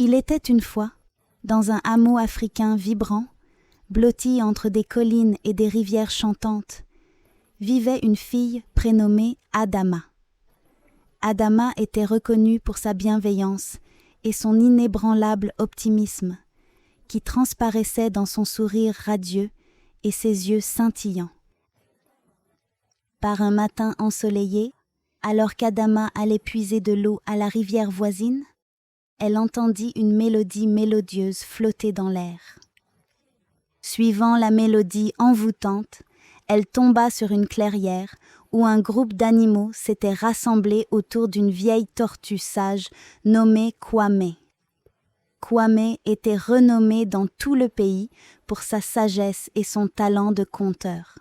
Il était une fois, dans un hameau africain vibrant, blotti entre des collines et des rivières chantantes, vivait une fille prénommée Adama. Adama était reconnue pour sa bienveillance et son inébranlable optimisme, qui transparaissait dans son sourire radieux et ses yeux scintillants. Par un matin ensoleillé, alors qu'Adama allait puiser de l'eau à la rivière voisine, elle entendit une mélodie mélodieuse flotter dans l'air. Suivant la mélodie envoûtante, elle tomba sur une clairière où un groupe d'animaux s'était rassemblé autour d'une vieille tortue sage nommée Kwame. Kwame était renommée dans tout le pays pour sa sagesse et son talent de conteur.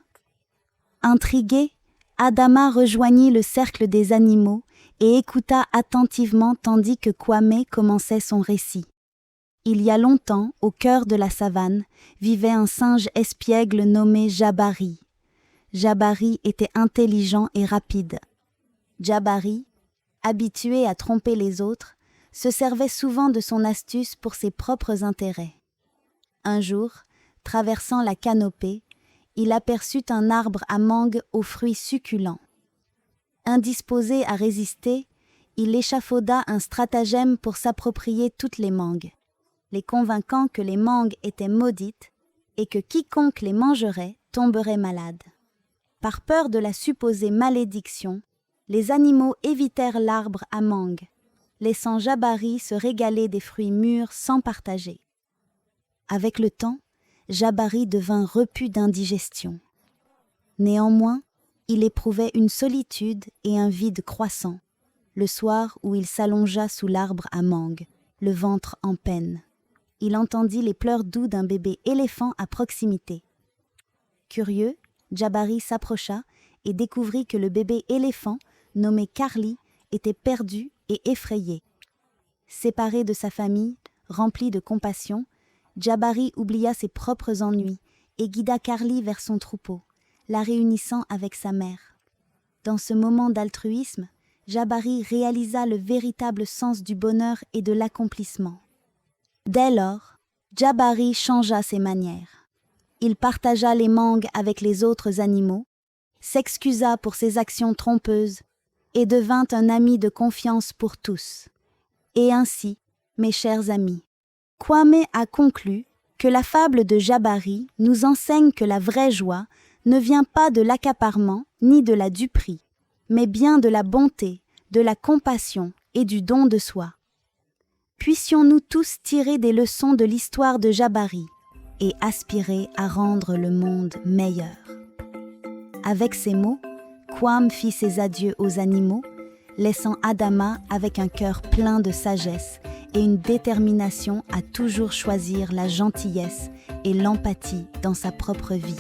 Intriguée, Adama rejoignit le cercle des animaux et écouta attentivement tandis que Kwame commençait son récit. Il y a longtemps, au cœur de la savane, vivait un singe espiègle nommé Jabari. Jabari était intelligent et rapide. Jabari, habitué à tromper les autres, se servait souvent de son astuce pour ses propres intérêts. Un jour, traversant la canopée, il aperçut un arbre à mangue aux fruits succulents. Indisposé à résister, il échafauda un stratagème pour s'approprier toutes les mangues, les convainquant que les mangues étaient maudites et que quiconque les mangerait tomberait malade. Par peur de la supposée malédiction, les animaux évitèrent l'arbre à mangue, laissant Jabari se régaler des fruits mûrs sans partager. Avec le temps, Jabari devint repu d'indigestion. Néanmoins, il éprouvait une solitude et un vide croissant, le soir où il s'allongea sous l'arbre à mangue, le ventre en peine. Il entendit les pleurs doux d'un bébé éléphant à proximité. Curieux, Jabari s'approcha et découvrit que le bébé éléphant, nommé Carly, était perdu et effrayé. Séparé de sa famille, rempli de compassion, Jabari oublia ses propres ennuis et guida Carly vers son troupeau, la réunissant avec sa mère. Dans ce moment d'altruisme, Jabari réalisa le véritable sens du bonheur et de l'accomplissement. Dès lors, Jabari changea ses manières. Il partagea les mangues avec les autres animaux, s'excusa pour ses actions trompeuses et devint un ami de confiance pour tous. Et ainsi, mes chers amis, Kwame a conclu que la fable de Jabari nous enseigne que la vraie joie ne vient pas de l'accaparement ni de la duperie, mais bien de la bonté, de la compassion et du don de soi. Puissions-nous tous tirer des leçons de l'histoire de Jabari et aspirer à rendre le monde meilleur. Avec ces mots, Kwame fit ses adieux aux animaux, laissant Adama avec un cœur plein de sagesse et une détermination à toujours choisir la gentillesse et l'empathie dans sa propre vie.